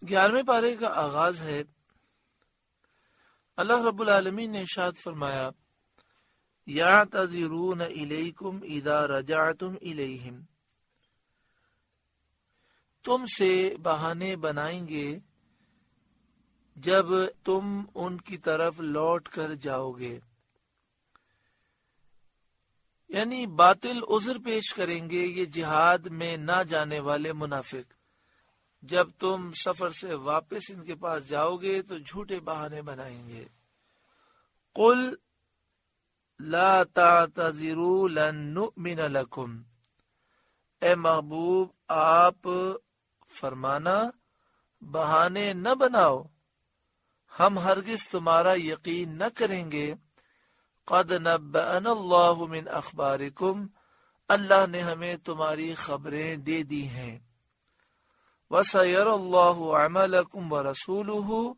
11ویں پارے کا آغاز ہے۔ اللہ رب العالمین نے ارشاد فرمایا یعتذرون الیکم اذا رجعتم الیہم، تم سے بہانے بنائیں گے جب تم ان کی طرف لوٹ کر جاؤ گے، یعنی باطل عذر پیش کریں گے یہ جہاد میں نہ جانے والے منافق۔ جب تم سفر سے واپس ان کے پاس جاؤ گے تو جھوٹے بہانے بنائیں گے۔ قل لا تعتذروا لن نؤمن لکم، اے محبوب آپ فرمانا بہانے نہ بناؤ، ہم ہرگز تمہارا یقین نہ کریں گے۔ قد نبأنا اللہ من اخبارکم، اللہ نے ہمیں تمہاری خبریں دے دی ہیں۔ وَسَيَرَ اللَّهُ عَمَلَكُمْ وَرَسُولُهُ،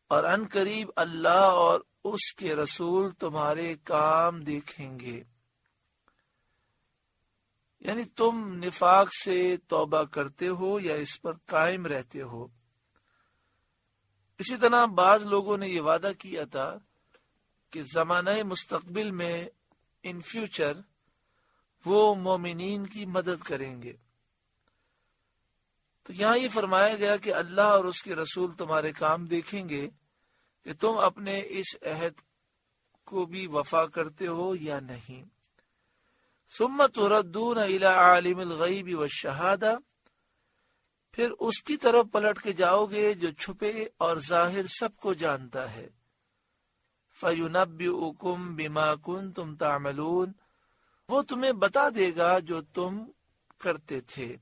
اور ان قریب اللہ اور اس کے رسول تمہارے کام دیکھیں گے۔ یعنی تم نفاق سے توبہ کرتے ہو یا اس پر قائم رہتے ہو۔ اسی طرح بعض لوگوں نے یہ وعدہ کیا تھا کہ زمانہ مستقبل میں ان فیوچر وہ مومنین کی مدد کریں گے۔ تو یہاں یہ فرمایا گیا کہ اللہ اور اس کے رسول تمہارے کام دیکھیں گے کہ تم اپنے اس عہد کو بھی وفا کرتے ہو یا نہیں۔ ثم تردون الی عالم الغیب والشہادہ، پھر اس کی طرف پلٹ کے جاؤ گے جو چھپے اور ظاہر سب کو جانتا ہے۔ فَيُنَبِّئُكُم بِمَا كُنتُمْ تَعْمَلُونَ، وہ تمہیں بتا دے گا جو تم کرتے تھے۔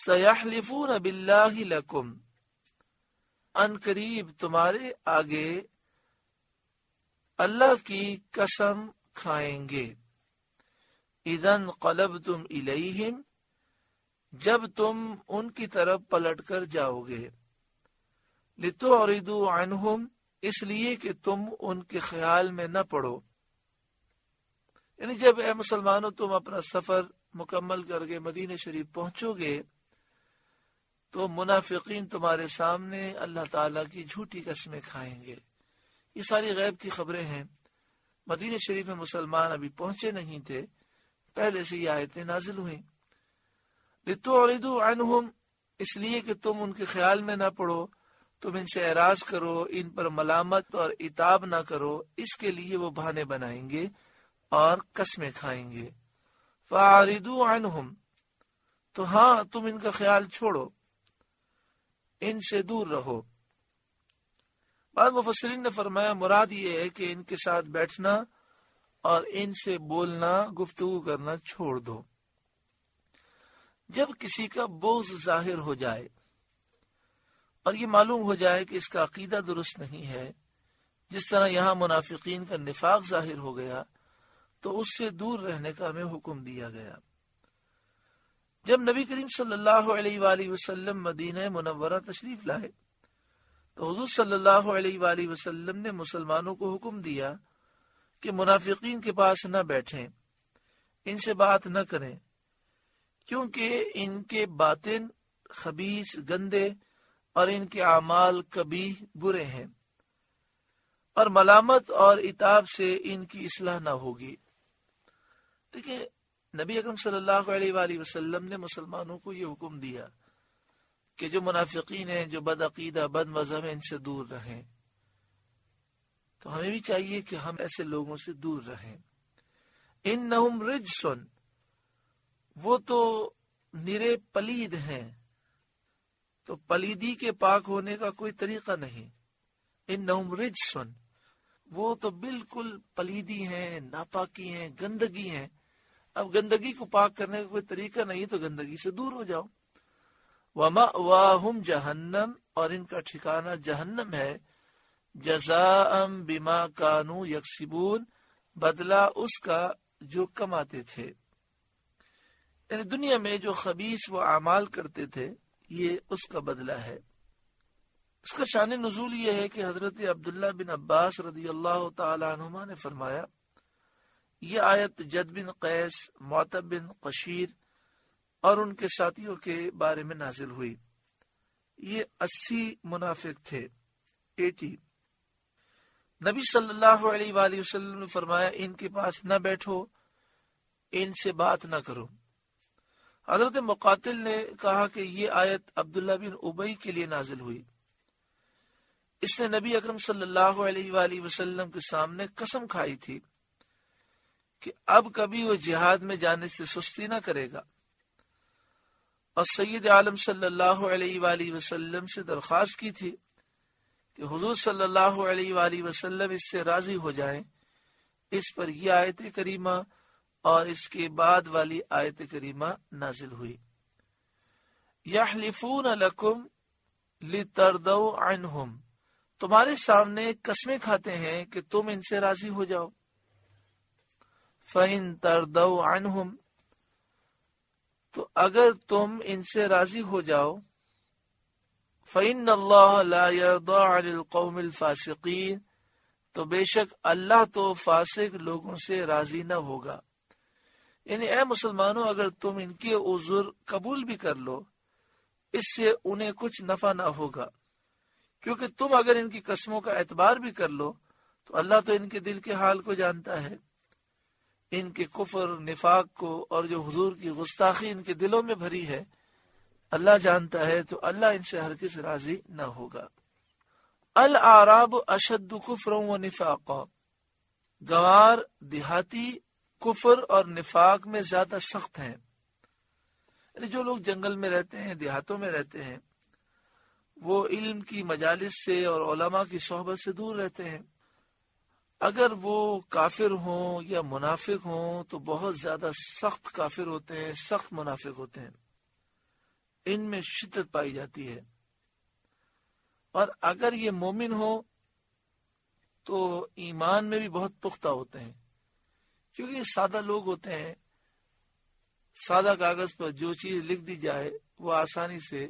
سَيَحْلِفُونَ بِاللَّهِ لَكُمْ، ان قریب تمہارے آگے اللہ کی قسم کھائیں گے۔ اِذَا انقلبتم الیہم، جب تم ان کی طرف پلٹ کر جاؤ گے۔ لِتُعْرِضُوا عَنْهُمْ، اس لیے کہ تم ان کے خیال میں نہ پڑو۔ یعنی جب اے مسلمانوں تم اپنا سفر مکمل کر کے مدینہ شریف پہنچو گے تو منافقین تمہارے سامنے اللہ تعالیٰ کی جھوٹی قسمیں کھائیں گے۔ یہ ساری غیب کی خبریں ہیں۔ مدینہ شریف میں مسلمان ابھی پہنچے نہیں تھے، پہلے سے یہ آیتیں نازل ہوئیں۔ لِتُعْرِضُوا عَنْهُمْ، اس لیے کہ تم ان کے خیال میں نہ پڑو، تم ان سے اعراض کرو، ان پر ملامت اور عتاب نہ کرو، اس کے لیے وہ بہانے بنائیں گے اور قسمیں کھائیں گے۔ فَأَعْرِضُوا عَنْهُمْ، تو ہاں تم ان کا خیال چھوڑو، ان سے دور رہو۔ بعض مفسرین نے فرمایا مراد یہ ہے کہ ان کے ساتھ بیٹھنا اور ان سے بولنا، گفتگو کرنا چھوڑ دو۔ جب کسی کا بغض ظاہر ہو جائے اور یہ معلوم ہو جائے کہ اس کا عقیدہ درست نہیں ہے، جس طرح یہاں منافقین کا نفاق ظاہر ہو گیا، تو اس سے دور رہنے کا ہمیں حکم دیا گیا۔ جب نبی کریم صلی اللہ علیہ وآلہ وسلم مدینہ منورہ تشریف لائے تو حضور صلی اللہ علیہ وآلہ وسلم نے مسلمانوں کو حکم دیا کہ منافقین کے پاس نہ بیٹھیں، ان سے بات نہ کریں، کیونکہ ان کے باطن خبیث، گندے اور ان کے اعمال قبیح، برے ہیں، اور ملامت اور عتاب سے ان کی اصلاح نہ ہوگی۔ دیکھیں نبی اکرم صلی اللہ علیہ وآلہ وسلم نے مسلمانوں کو یہ حکم دیا کہ جو منافقین ہیں، جو بد عقیدہ، بد مذہب ہیں، ان سے دور رہیں۔ تو ہمیں بھی چاہیے کہ ہم ایسے لوگوں سے دور رہیں۔ انہم رجسن، وہ تو نرے پلید ہیں، تو پلیدی کے پاک ہونے کا کوئی طریقہ نہیں۔ انہم رجسن، وہ تو بالکل پلیدی ہیں، ناپاکی ہیں، گندگی ہیں۔ اب گندگی کو پاک کرنے کا کوئی طریقہ نہیں تو گندگی سے دور ہو جاؤ۔ وَمَأْوَاهُمْ جَهَنَّمْ، اور ان کا ٹھکانہ جہنم ہے۔ جَزَاءً بِمَا كَانُوا يَكْسِبُونَ، بدلہ اس کا جو کماتے تھے۔ یعنی دنیا میں جو خبیث وہ اعمال کرتے تھے، یہ اس کا بدلہ ہے۔ اس کا شان نزول یہ ہے کہ حضرت عبداللہ بن عباس رضی اللہ تعالی عنہما نے فرمایا، یہ آیت جد بن قیس، معتب بن قشیر اور ان کے ساتھیوں کے بارے میں نازل ہوئی۔ یہ 80 منافق تھے، 80۔ نبی صلی اللہ علیہ وآلہ وسلم نے فرمایا ان کے پاس نہ بیٹھو، ان سے بات نہ کرو۔ حضرت مقاتل نے کہا کہ یہ آیت عبداللہ بن ابی کے لیے نازل ہوئی، اس نے نبی اکرم صلی اللہ علیہ وآلہ وسلم کے سامنے قسم کھائی تھی کہ اب کبھی وہ جہاد میں جانے سے سستی نہ کرے گا، اور سید عالم صلی اللہ علیہ وآلہ وسلم سے درخواست کی تھی کہ حضور صلی اللہ علیہ وآلہ وسلم اس سے راضی ہو جائیں۔ اس پر یہ آیت کریمہ اور اس کے بعد والی آیت کریمہ نازل ہوئی۔ یحلفون لکم لترضوا عنہم، تمہارے سامنے قسمیں کھاتے ہیں کہ تم ان سے راضی ہو جاؤ۔ فَإِن تَرْضَوْا عَنْهُمْ، تو اگر تم ان سے راضی ہو جاؤ، فَإِنَّ اللَّهَ لَا يَرْضَى عَنِ الْقَوْمِ الْفَاسِقِينَ، تو بے شک اللہ تو فاسق لوگوں سے راضی نہ ہوگا۔ یعنی اے مسلمانوں، اگر تم ان کے عذر قبول بھی کر لو، اس سے انہیں کچھ نفع نہ ہوگا، کیونکہ تم اگر ان کی قسموں کا اعتبار بھی کر لو تو اللہ تو ان کے دل کے حال کو جانتا ہے، ان کے کفر نفاق کو، اور جو حضور کی گستاخی ان کے دلوں میں بھری ہے اللہ جانتا ہے، تو اللہ ان سے ہرگز راضی نہ ہوگا۔ الاعراب اشد کفرا و نفاقا، گنوار دیہاتی کفر اور نفاق میں زیادہ سخت ہیں۔ یعنی جو لوگ جنگل میں رہتے ہیں، دیہاتوں میں رہتے ہیں، وہ علم کی مجالس سے اور علماء کی صحبت سے دور رہتے ہیں، اگر وہ کافر ہوں یا منافق ہوں تو بہت زیادہ سخت کافر ہوتے ہیں، سخت منافق ہوتے ہیں، ان میں شدت پائی جاتی ہے۔ اور اگر یہ مومن ہو تو ایمان میں بھی بہت پختہ ہوتے ہیں، کیونکہ یہ سادہ لوگ ہوتے ہیں، سادہ کاغذ پر جو چیز لکھ دی جائے وہ آسانی سے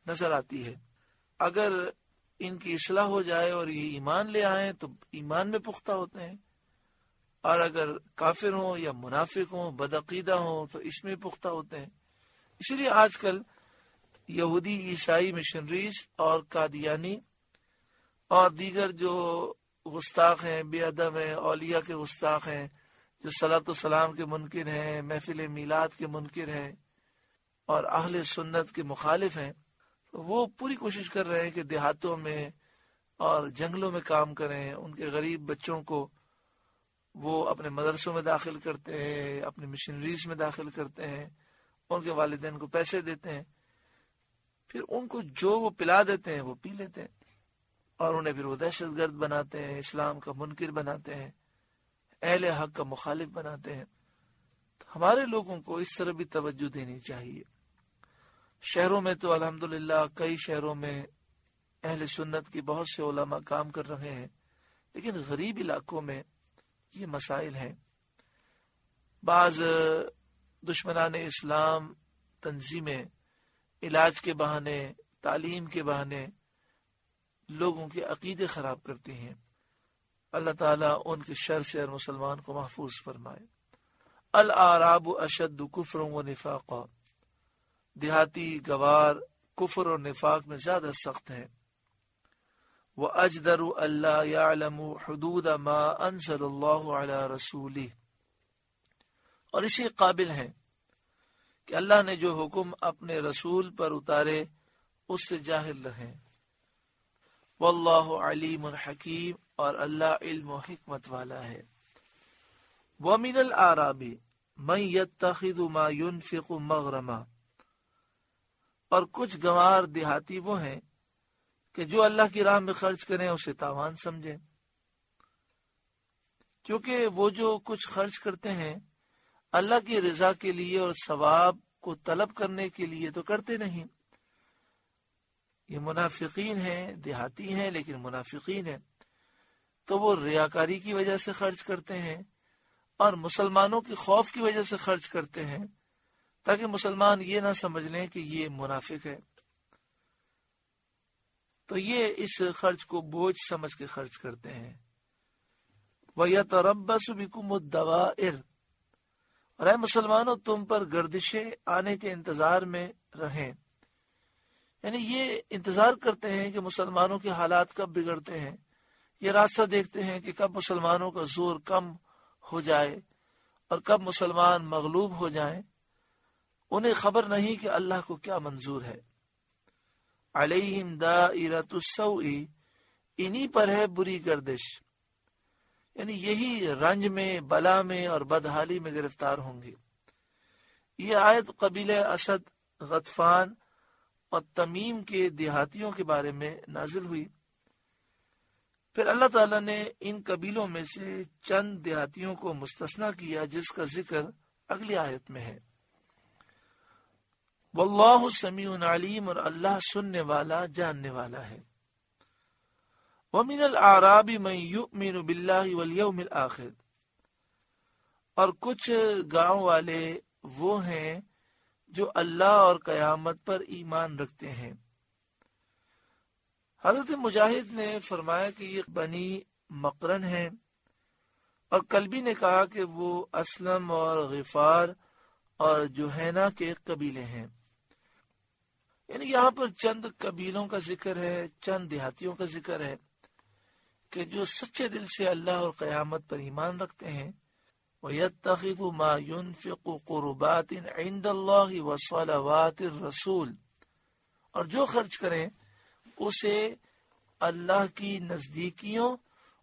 نظر آتی ہے۔ اگر ان کی اصلاح ہو جائے اور یہ ایمان لے آئیں تو ایمان میں پختہ ہوتے ہیں، اور اگر کافر ہوں یا منافق ہوں، بدعقیدہ ہوں تو اس میں پختہ ہوتے ہیں۔ اسی لیے آج کل یہودی عیسائی مشنریز اور قادیانی اور دیگر جو گستاخ ہیں، بے ادب ہیں، اولیاء کے گستاخ ہیں، جو صلاۃ والسلام کے منکر ہیں، محفل میلاد کے منکر ہیں اور اہل سنت کے مخالف ہیں، وہ پوری کوشش کر رہے ہیں کہ دیہاتوں میں اور جنگلوں میں کام کریں، ان کے غریب بچوں کو وہ اپنے مدرسوں میں داخل کرتے ہیں، اپنے مشنریز میں داخل کرتے ہیں، ان کے والدین کو پیسے دیتے ہیں، پھر ان کو جو وہ پلا دیتے ہیں وہ پی لیتے ہیں، اور انہیں پھر وہ دہشت گرد بناتے ہیں، اسلام کا منکر بناتے ہیں، اہل حق کا مخالف بناتے ہیں۔ تو ہمارے لوگوں کو اس طرح بھی توجہ دینی چاہیے۔ شہروں میں تو الحمدللہ کئی شہروں میں اہل سنت کی بہت سے علماء کام کر رہے ہیں، لیکن غریب علاقوں میں یہ مسائل ہیں۔ بعض دشمنان اسلام تنظیمیں علاج کے بہانے، تعلیم کے بہانے لوگوں کے عقیدے خراب کرتی ہیں۔ اللہ تعالیٰ ان کے شر سے اور مسلمان کو محفوظ فرمائے۔ الاعراب اشد کفر و نفاقا، دیہاتی گوار کفر اور نفاق میں زیادہ سخت ہیں۔ وَأَجْدَرُ أَلَّا يَعْلَمُ حُدُودَ مَا أَنزَلَ اللَّهُ عَلَى رَسُولِهِ، اور اسی قابل ہیں کہ اللہ نے جو حکم اپنے رسول پر اتارے اس سے جاہل رہیں۔ وَاللَّهُ عَلِيمٌ حَكِيمٌ، اور اللہ علم و حکمت والا ہے۔ وَمِنَ الْأَعْرَابِ مَن يَتَّخِذُ مَا يُنْفِقُ مَغْرَمًا، اور کچھ گنوار دیہاتی وہ ہیں کہ جو اللہ کی راہ میں خرچ کریں اسے تاوان سمجھیں، کیونکہ وہ جو کچھ خرچ کرتے ہیں اللہ کی رضا کے لیے اور ثواب کو طلب کرنے کے لیے تو کرتے نہیں۔ یہ منافقین ہیں، دیہاتی ہیں لیکن منافقین ہیں، تو وہ ریاکاری کی وجہ سے خرچ کرتے ہیں اور مسلمانوں کے خوف کی وجہ سے خرچ کرتے ہیں، تاکہ مسلمان یہ نہ سمجھ لیں کہ یہ منافق ہے، تو یہ اس خرچ کو بوجھ سمجھ کے خرچ کرتے ہیں۔ وَيَتَرَبَّصُ بِكُمُ الدَّوَائِرَ، اور اے مسلمانوں تم پر گردشیں آنے کے انتظار میں رہیں، یعنی یہ انتظار کرتے ہیں کہ مسلمانوں کے حالات کب بگڑتے ہیں، یہ راستہ دیکھتے ہیں کہ کب مسلمانوں کا زور کم ہو جائے اور کب مسلمان مغلوب ہو جائیں۔ انہیں خبر نہیں کہ اللہ کو کیا منظور ہے۔ علیہم دائرۃ السوء، انہی پر ہے بری گردش، یعنی یہی رنج میں، بلا میں اور بدحالی میں گرفتار ہوں گے۔ یہ آیت قبیلہ اسد، غطفان اور تمیم کے دیہاتیوں کے بارے میں نازل ہوئی۔ پھر اللہ تعالیٰ نے ان قبیلوں میں سے چند دیہاتیوں کو مستثنیٰ کیا، جس کا ذکر اگلی آیت میں ہے۔ واللہ سمیع علیم، اور اللہ سننے والا، جاننے والا ہے۔ ومن الاعراب من یؤمن باللہ والیوم الآخر، اور کچھ گاؤں والے وہ ہیں جو اللہ اور قیامت پر ایمان رکھتے ہیں۔ حضرت مجاہد نے فرمایا کہ یہ بنی مقرن ہیں، اور کلبی نے کہا کہ وہ اسلم اور غفار اور جوہینہ کے قبیلے ہیں۔ یعنی یہاں پر چند قبیلوں کا ذکر ہے، چند دیہاتیوں کا ذکر ہے کہ جو سچے دل سے اللہ اور قیامت پر ایمان رکھتے ہیں۔ وَيَتَّخِذُ مَا يُنْفِقُ قُرُبَاتٍ عِنْدَ اللَّهِ وَصَلَوَاتِ الرَّسُولِ، اور جو خرچ کریں اسے اللہ کی نزدیکیوں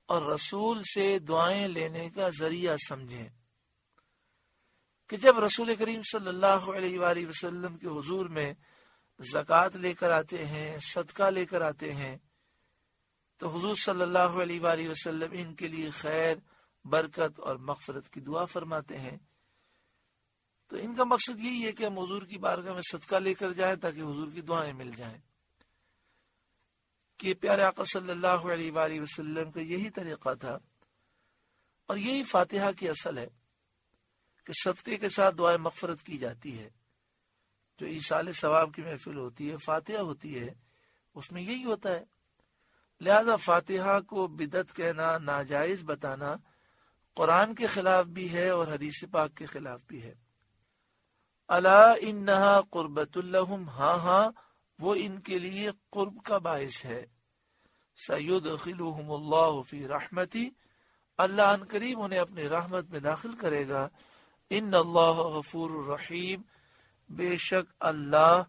اور رسول سے دعائیں لینے کا ذریعہ سمجھیں۔ کہ جب رسول کریم صلی اللہ علیہ وآلہ وسلم کے حضور میں زکوٰۃ لے کر آتے ہیں، صدقہ لے کر آتے ہیں، تو حضور صلی اللہ علیہ وآلہ وسلم ان کے لیے خیر، برکت اور مغفرت کی دعا فرماتے ہیں۔ تو ان کا مقصد یہی ہے کہ ہم حضور کی بارگاہ میں صدقہ لے کر جائیں تاکہ حضور کی دعائیں مل جائیں۔ کہ پیارے آقا صلی اللہ علیہ وآلہ وسلم کا یہی طریقہ تھا، اور یہی فاتحہ کی اصل ہے کہ صدقے کے ساتھ دعائیں مغفرت کی جاتی ہے۔ جو ایصال ثواب کی محفل ہوتی ہے، فاتحہ ہوتی ہے، اس میں یہی ہوتا ہے۔ لہذا فاتحہ کو بدعت کہنا، ناجائز بتانا قرآن کے خلاف بھی ہے اور حدیث پاک کے خلاف بھی ہے۔ الا انہا قربۃ لہم، ہاں ہاں وہ ان کے لیے قرب کا باعث ہے۔ سیدخلہم اللہ فی رحمتی، اللہ ان قریب انہیں اپنی رحمت میں داخل کرے گا۔ ان اللہ غفور الرحیم، بے شک اللہ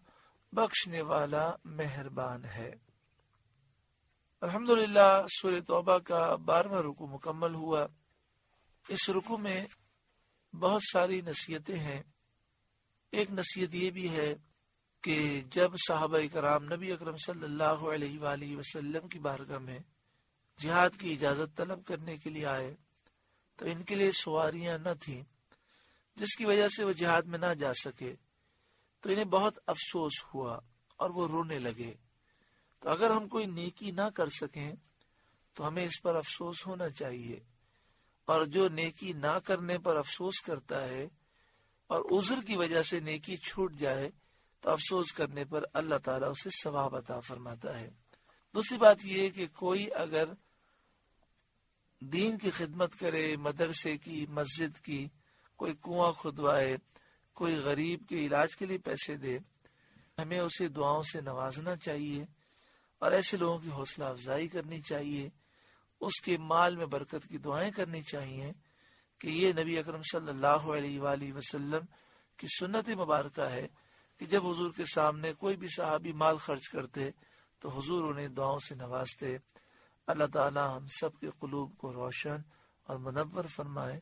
بخشنے والا مہربان ہے۔ الحمدللہ سورہ توبہ کا 12واں رکوع مکمل ہوا۔ اس رکوع میں بہت ساری نصیحتیں ہیں۔ ایک نصیحت یہ بھی ہے کہ جب صحابہ کرام نبی اکرم صلی اللہ علیہ وآلہ وسلم کی بارگاہ میں جہاد کی اجازت طلب کرنے کے لیے آئے تو ان کے لیے سواریاں نہ تھیں، جس کی وجہ سے وہ جہاد میں نہ جا سکے، تو انہیں بہت افسوس ہوا اور وہ رونے لگے۔ تو اگر ہم کوئی نیکی نہ کر سکیں تو ہمیں اس پر افسوس ہونا چاہیے، اور جو نیکی نہ کرنے پر افسوس کرتا ہے اور عذر کی وجہ سے نیکی چھوٹ جائے تو افسوس کرنے پر اللہ تعالیٰ اسے ثواب عطا فرماتا ہے۔ دوسری بات یہ ہے کہ کوئی اگر دین کی خدمت کرے، مدرسے کی، مسجد کی، کوئی کنواں کھدوائے، کوئی غریب کے علاج کے لیے پیسے دے، ہمیں اسے دعاؤں سے نوازنا چاہیے اور ایسے لوگوں کی حوصلہ افزائی کرنی چاہیے، اس کے مال میں برکت کی دعائیں کرنی چاہیے کہ یہ نبی اکرم صلی اللہ علیہ وآلہ وسلم کی سنت مبارکہ ہے کہ جب حضور کے سامنے کوئی بھی صحابی مال خرچ کرتے تو حضور انہیں دعاؤں سے نوازتے۔ اللہ تعالی ہم سب کے قلوب کو روشن اور منور فرمائے۔